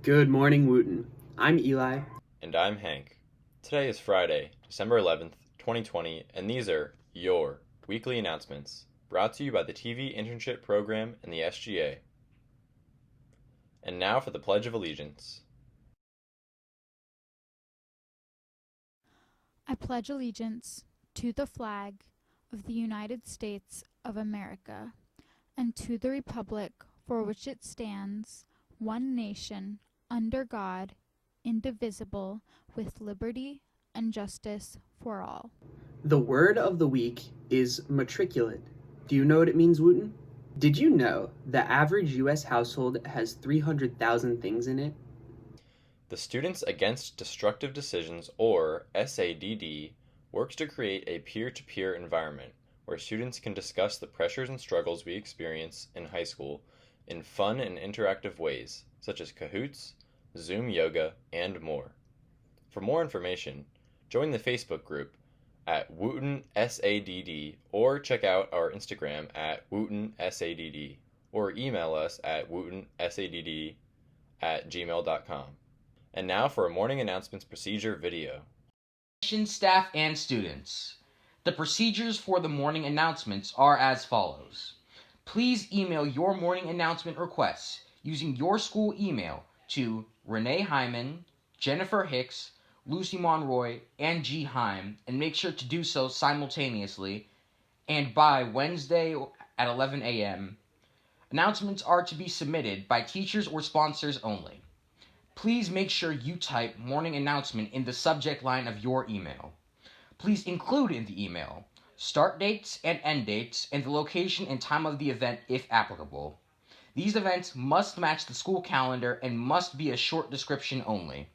Good morning, Wootton. I'm Eli. And I'm Hank. Today is Friday, December 11th, 2020, and these are your weekly announcements brought to you by the TV Internship Program and the SGA. And now for the Pledge of Allegiance. I pledge allegiance to the flag of the United States of America and to the republic for which it stands, one nation, under God, indivisible, with liberty and justice for all. The word of the week is matriculate. Do you know what it means, Wootton? Did you know the average U.S. household has 300,000 things in it? The Students Against Destructive Decisions, or SADD, works to create a peer-to-peer environment where students can discuss the pressures and struggles we experience in high school in fun and interactive ways, such as Kahoots, Zoom Yoga, and more. For more information, join the Facebook group at Wootton SADD or check out our Instagram at Wootton SADD or email us at woottonsadd@gmail.com. And now for a morning announcements procedure video. Staff and students. The procedures for the morning announcements are as follows. Please email your morning announcement requests using your school email to Renee Hyman, Jennifer Hicks, Lucy Monroy, and G. Heim, and make sure to do so simultaneously and by Wednesday at 11 a.m. Announcements are to be submitted by teachers or sponsors only. Please make sure you type morning announcement in the subject line of your email. Please include in the email start dates and end dates and the location and time of the event if applicable. These events must match the school calendar and must be a short description only.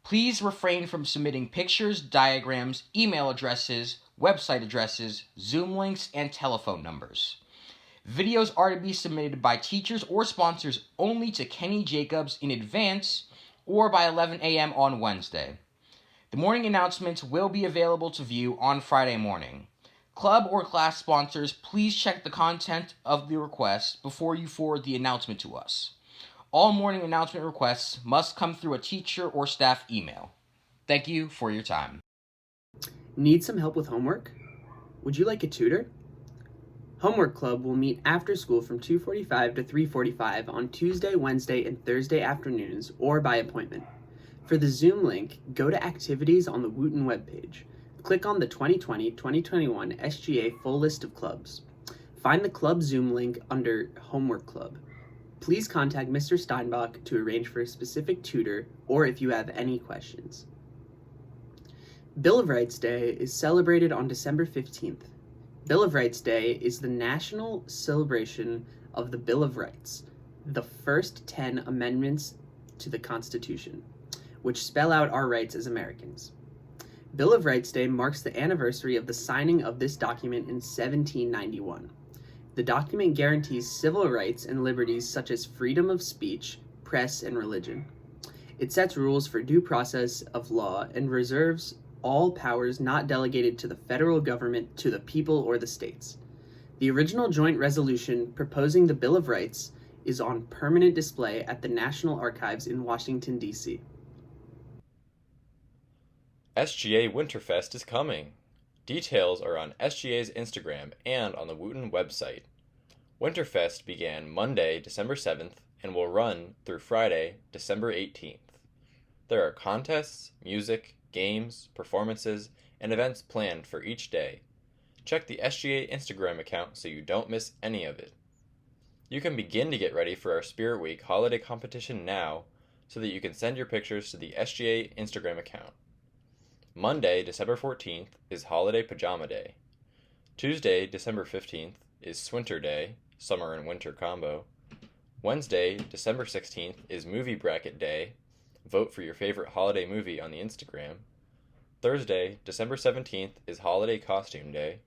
Please refrain from submitting pictures, diagrams, email addresses, website addresses, Zoom links, and telephone numbers. Videos are to be submitted by teachers or sponsors only to Kenny Jacobs in advance or by 11 a.m. on Wednesday. The morning announcements will be available to view on Friday morning. Club or class sponsors, please check the content of the request before you forward the announcement to us. All morning announcement requests must come through a teacher or staff email. Thank you for your time. Need some help with homework? Would you like a tutor? Homework Club will meet after school from 2:45 to 3:45 on Tuesday, Wednesday, and Thursday afternoons or by appointment. For the Zoom link, go to Activities on the Wootton webpage. Click on the 2020-2021 SGA full list of clubs. Find the club Zoom link under Homework Club. Please contact Mr. Steinbach to arrange for a specific tutor or if you have any questions. Bill of Rights Day is celebrated on December 15th. Bill of Rights Day is the national celebration of the Bill of Rights, the first 10 amendments to the Constitution, which spell out our rights as Americans. Bill of Rights Day marks the anniversary of the signing of this document in 1791. The document guarantees civil rights and liberties such as freedom of speech, press, and religion. It sets rules for due process of law and reserves all powers not delegated to the federal government to the people or the states. The original joint resolution proposing the Bill of Rights is on permanent display at the National Archives in Washington, D.C. SGA Winterfest is coming. Details are on SGA's Instagram and on the Wootton website. Winterfest began Monday, December 7th and will run through Friday, December 18th. There are contests, music, games, performances, and events planned for each day. Check the SGA Instagram account so you don't miss any of it. You can begin to get ready for our Spirit Week holiday competition now so that you can send your pictures to the SGA Instagram account. Monday, December 14th is Holiday Pajama Day. Tuesday, December 15th is Swinter Day, summer and winter combo. Wednesday, December 16th is Movie Bracket Day. Vote for your favorite holiday movie on the Instagram. Thursday, December 17th is Holiday Costume Day.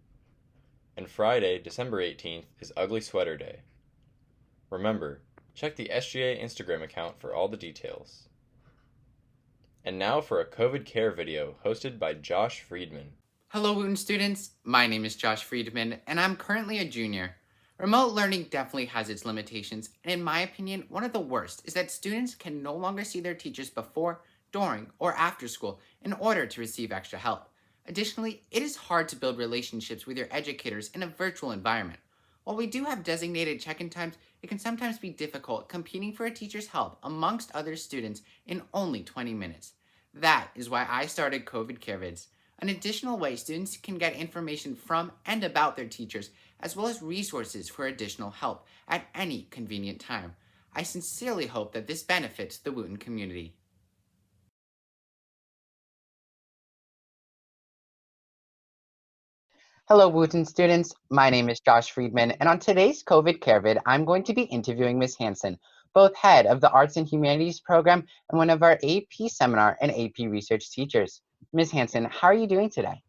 And Friday, December 18th is Ugly Sweater Day. Remember, check the SGA Instagram account for all the details. And now for a COVID care video hosted by Josh Friedman. Hello, Wootton students. My name is Josh Friedman, and I'm currently a junior. Remote learning definitely has its limitations, and in my opinion, one of the worst is that students can no longer see their teachers before, during, or after school in order to receive extra help. Additionally, it is hard to build relationships with your educators in a virtual environment. While we do have designated check-in times, it can sometimes be difficult competing for a teacher's help amongst other students in only 20 minutes. That is why I started COVID Care Vids, an additional way students can get information from and about their teachers, as well as resources for additional help at any convenient time. I sincerely hope that this benefits the Wootton community. Hello, Wootton students. My name is Josh Friedman, and on today's COVID Care Vid, I'm going to be interviewing Ms. Hansen, both head of the Arts and Humanities program and one of our AP seminar and AP research teachers. Ms. Hansen, how are you doing today?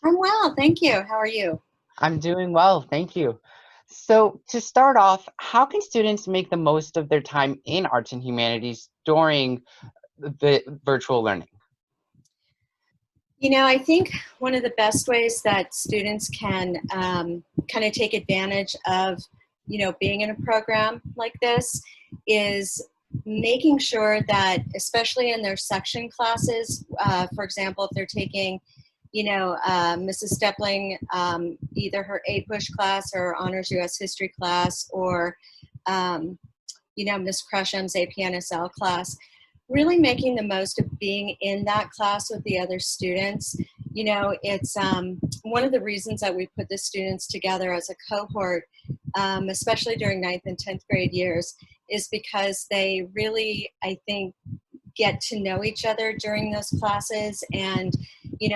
I'm well, thank you. How are you? I'm doing well, thank you. So to start off, how can students make the most of their time in arts and humanities during the virtual learning? I think one of the best ways that students can kind of take advantage of, being in a program like this is making sure that, especially in their section classes, for example, if they're taking, Mrs. Stepling, either her A-Push class or Honors U.S. History class, or, Miss Cresham's AP class, really making the most of being in that class with the other students. It's one of the reasons that we put the students together as a cohort, especially during 9th and 10th grade years, is because they really, I think, get to know each other during those classes, and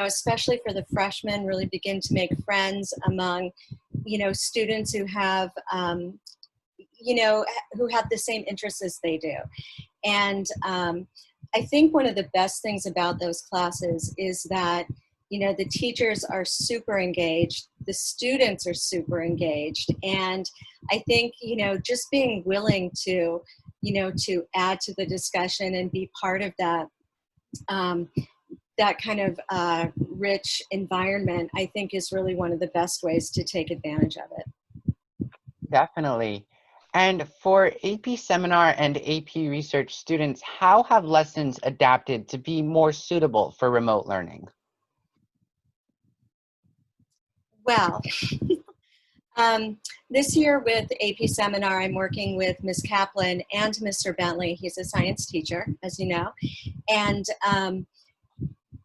especially for the freshmen, really begin to make friends among students who have who have the same interests as they do. And I think one of the best things about those classes is that, the teachers are super engaged, the students are super engaged. And I think, just being willing to, to add to the discussion and be part of that, that kind of rich environment, I think is really one of the best ways to take advantage of it. Definitely. And for AP Seminar and AP Research students, how have lessons adapted to be more suitable for remote learning? Well, this year with AP Seminar, I'm working with Ms. Kaplan and Mr. Bentley. He's a science teacher, as you know. And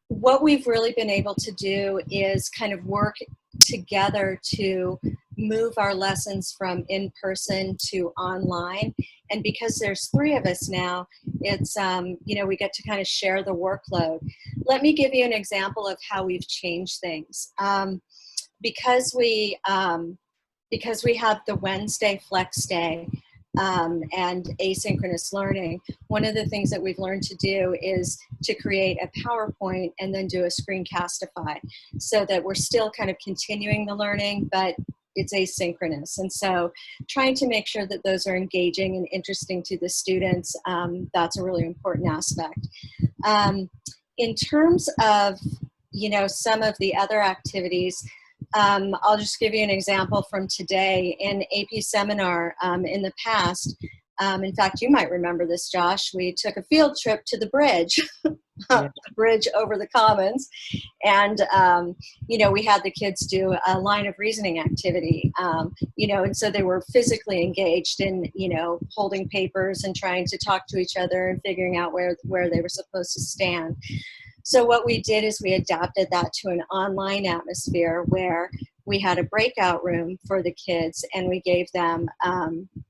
what we've really been able to do is kind of work together to move our lessons from in-person to online. And because there's 3 of us now, it's, we get to kind of share the workload. Let me give you an example of how we've changed things. Because we have the Wednesday flex day and asynchronous learning, one of the things that we've learned to do is to create a PowerPoint and then do a screencastify, so that we're still kind of continuing the learning, but it's asynchronous. And so trying to make sure that those are engaging and interesting to the students, that's a really important aspect. In terms of, some of the other activities, I'll just give you an example from today. In AP Seminar, in the past, in fact, you might remember this, Josh, we took a field trip to the bridge, the bridge over the Commons, and, we had the kids do a line of reasoning activity, and so they were physically engaged in, holding papers and trying to talk to each other and figuring out where they were supposed to stand. So what we did is we adapted that to an online atmosphere where we had a breakout room for the kids, and we gave them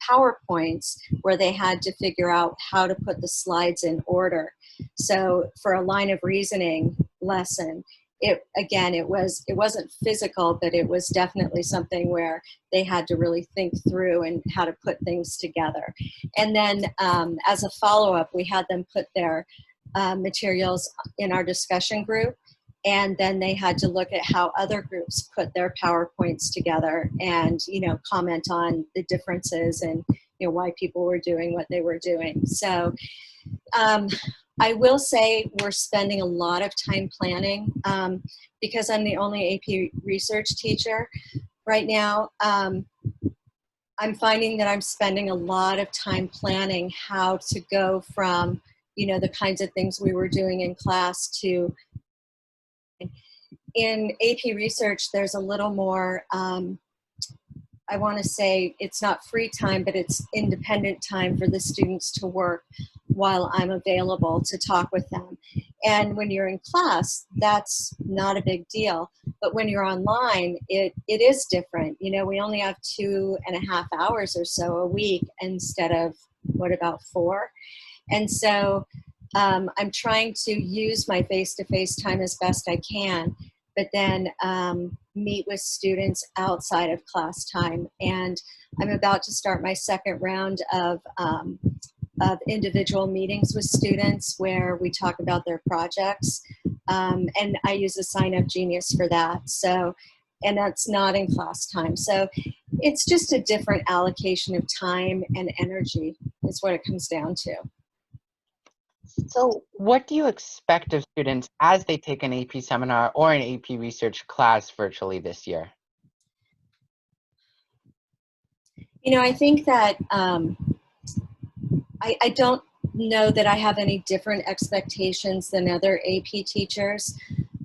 PowerPoints where they had to figure out how to put the slides in order. So for a line of reasoning lesson, it wasn't physical, but it was definitely something where they had to really think through and how to put things together. And then as a follow-up, we had them put their materials in our discussion group, and then they had to look at how other groups put their PowerPoints together and comment on the differences and why people were doing what they were doing. So I will say we're spending a lot of time planning because I'm the only AP research teacher right now. I'm finding that I'm spending a lot of time planning how to go from, the kinds of things we were doing in class to in AP research, there's a little more, I want to say it's not free time, but it's independent time for the students to work while I'm available to talk with them. And when you're in class, that's not a big deal. But when you're online, it is different. We only have 2.5 hours or so a week instead of, what, about 4? And so I'm trying to use my face-to-face time as best I can, but then meet with students outside of class time. And I'm about to start my second round of individual meetings with students where we talk about their projects. And I use a Sign Up Genius for that. So, and that's not in class time. So it's just a different allocation of time and energy is what it comes down to. So what do you expect of students as they take an AP seminar or an AP research class virtually this year? I think that I don't know that I have any different expectations than other AP teachers.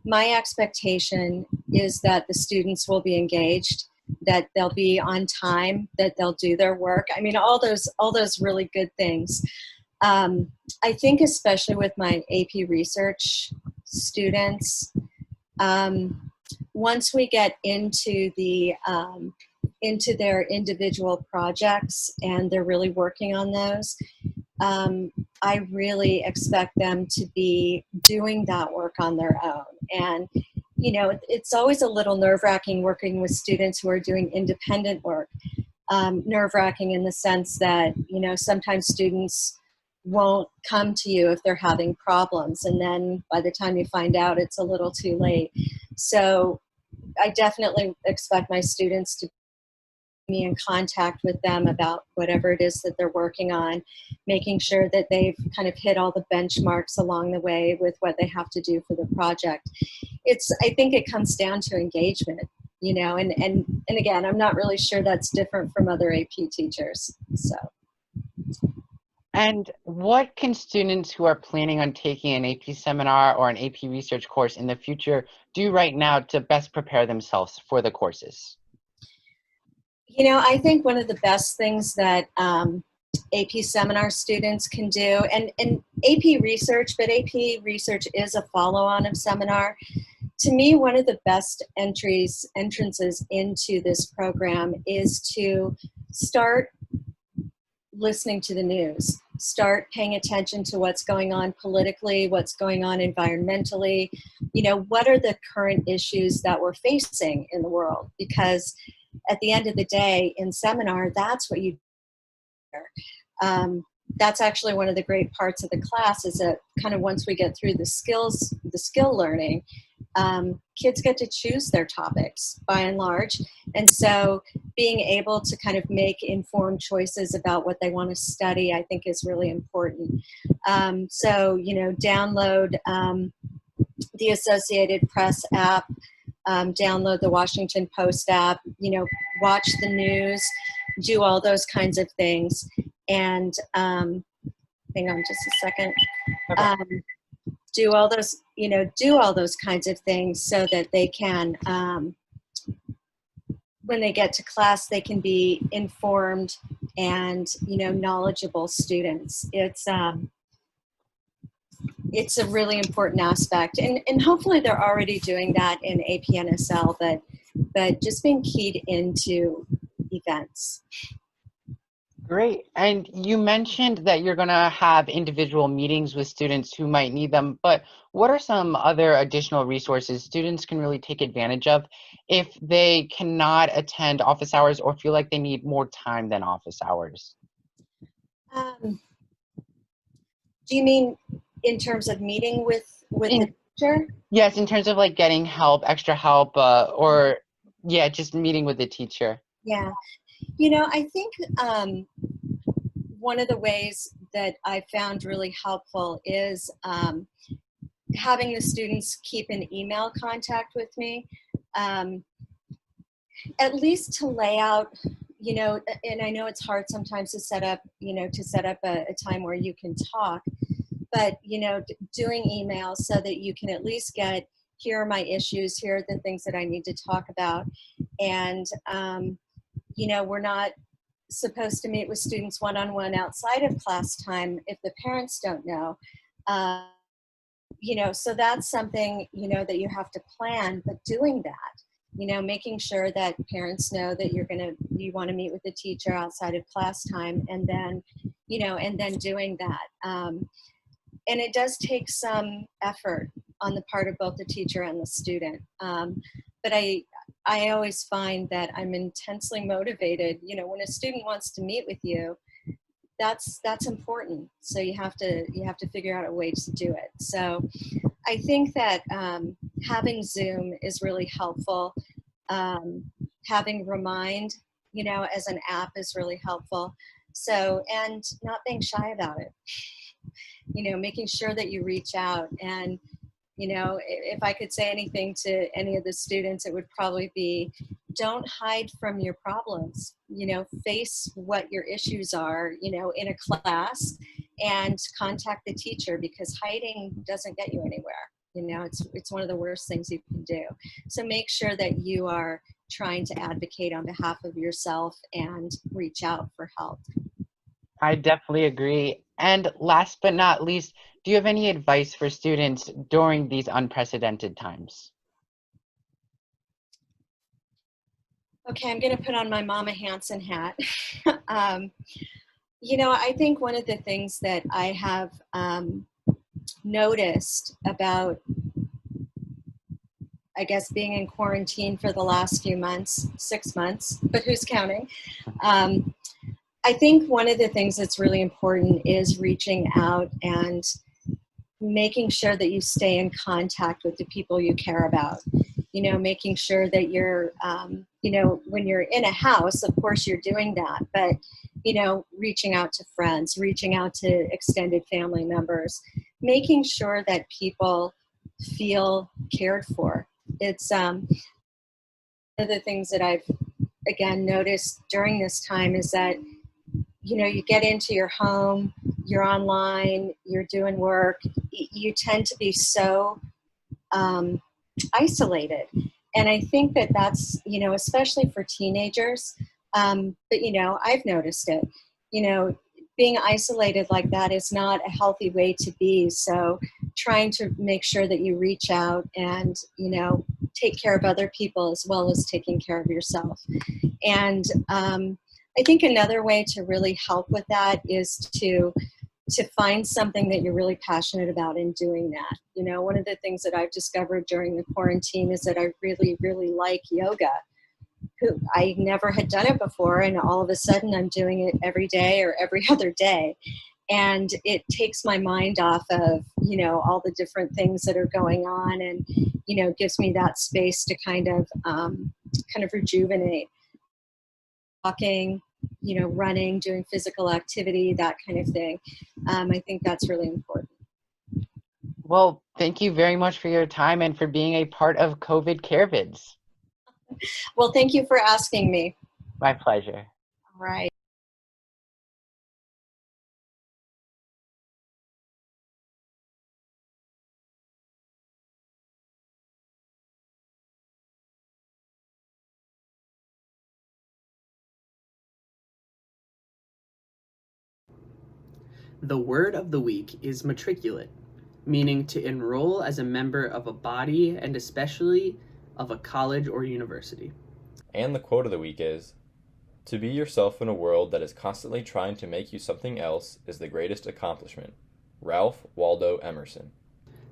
My expectation is that the students will be engaged, that they'll be on time, that they'll do their work. I mean, all those really good things. I think especially with my AP research students, once we get into their individual projects and they're really working on those, I really expect them to be doing that work on their own. And, it's always a little nerve-wracking working with students who are doing independent work. Nerve-wracking in the sense that, sometimes students won't come to you if they're having problems. And then by the time you find out, it's a little too late. So I definitely expect my students to be in contact with them about whatever it is that they're working on, making sure that they've kind of hit all the benchmarks along the way with what they have to do for the project. I think it comes down to engagement, and again, I'm not really sure that's different from other AP teachers, so. And what can students who are planning on taking an AP seminar or an AP research course in the future do right now to best prepare themselves for the courses? I think one of the best things that AP seminar students can do, and AP research, but AP research is a follow-on of seminar. To me, one of the best entrances into this program is to start listening to the news, start paying attention to what's going on politically, what's going on environmentally, what are the current issues that we're facing in the world? Because at the end of the day, in seminar, that's what you do. That's actually one of the great parts of the class is that kind of once we get through the skill learning, kids get to choose their topics by and large. And so being able to kind of make informed choices about what they want to study, I think is really important. So, download the Associated Press app, download the Washington Post app, watch the news, do all those kinds of things. And hang on just a second. Do all those kinds of things so that they can, when they get to class, they can be informed and, knowledgeable students. It's a really important aspect. And hopefully they're already doing that in APNSL, but just being keyed into events. Great. And you mentioned that you're going to have individual meetings with students who might need them, but what are some other additional resources students can really take advantage of if they cannot attend office hours or feel like they need more time than office hours? Do you mean in terms of meeting with the teacher? Yes, in terms of like getting help, extra help, or just meeting with the teacher. Yeah. I think one of the ways that I found really helpful is having the students keep in email contact with me, at least to lay out, and I know it's hard sometimes to set up, a time where you can talk, but, doing emails so that you can at least get, here are my issues, here are the things that I need to talk about. And, we're not supposed to meet with students one-on-one outside of class time if the parents don't know. Uh, so that's something, that you have to plan, but doing that, making sure that parents know that you want to meet with the teacher outside of class time, and then, doing that. And it does take some effort on the part of both the teacher and the student. But I always find that I'm intensely motivated. When a student wants to meet with you, that's important. So you have to figure out a way to do it. So I think that having Zoom is really helpful. Having Remind, as an app is really helpful. So, and not being shy about it. Making sure that you reach out. And, if I could say anything to any of the students, it would probably be, don't hide from your problems. Face what your issues are, in a class, and contact the teacher, because hiding doesn't get you anywhere. It's one of the worst things you can do. So make sure that you are trying to advocate on behalf of yourself and reach out for help. I definitely agree. And last but not least, do you have any advice for students during these unprecedented times? Okay, I'm going to put on my Mama Hansen hat. I think one of the things that I have noticed about, I guess, being in quarantine for the last few months, 6 months, but who's counting? I think one of the things that's really important is reaching out and making sure that you stay in contact with the people you care about. Making sure that you're, when you're in a house, of course you're doing that, but, reaching out to friends, reaching out to extended family members, making sure that people feel cared for. It's one of the things that I've, again, noticed during this time is that, you get into your home, you're online, you're doing work, you tend to be so isolated. And I think that that's, especially for teenagers, but, I've noticed it, being isolated like that is not a healthy way to be. So trying to make sure that you reach out and, take care of other people as well as taking care of yourself. And I think another way to really help with that is to find something that you're really passionate about in doing that. One of the things that I've discovered during the quarantine is that I really, really like yoga. I never had done it before, and all of a sudden I'm doing it every day or every other day. And it takes my mind off of, all the different things that are going on, and, gives me that space to kind of rejuvenate. Walking, running, doing physical activity, that kind of thing. I think that's really important. Well, thank you very much for your time and for being a part of COVID CareVids. Well, thank you for asking me. My pleasure. All right. The word of the week is matriculate, meaning to enroll as a member of a body and especially of a college or university. And the quote of the week is, "To be yourself in a world that is constantly trying to make you something else is the greatest accomplishment." Ralph Waldo Emerson.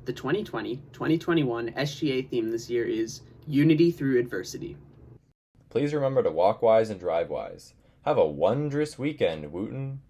The 2020-2021 SGA theme this year is Unity Through Adversity. Please remember to walk wise and drive wise. Have a wondrous weekend, Wootton.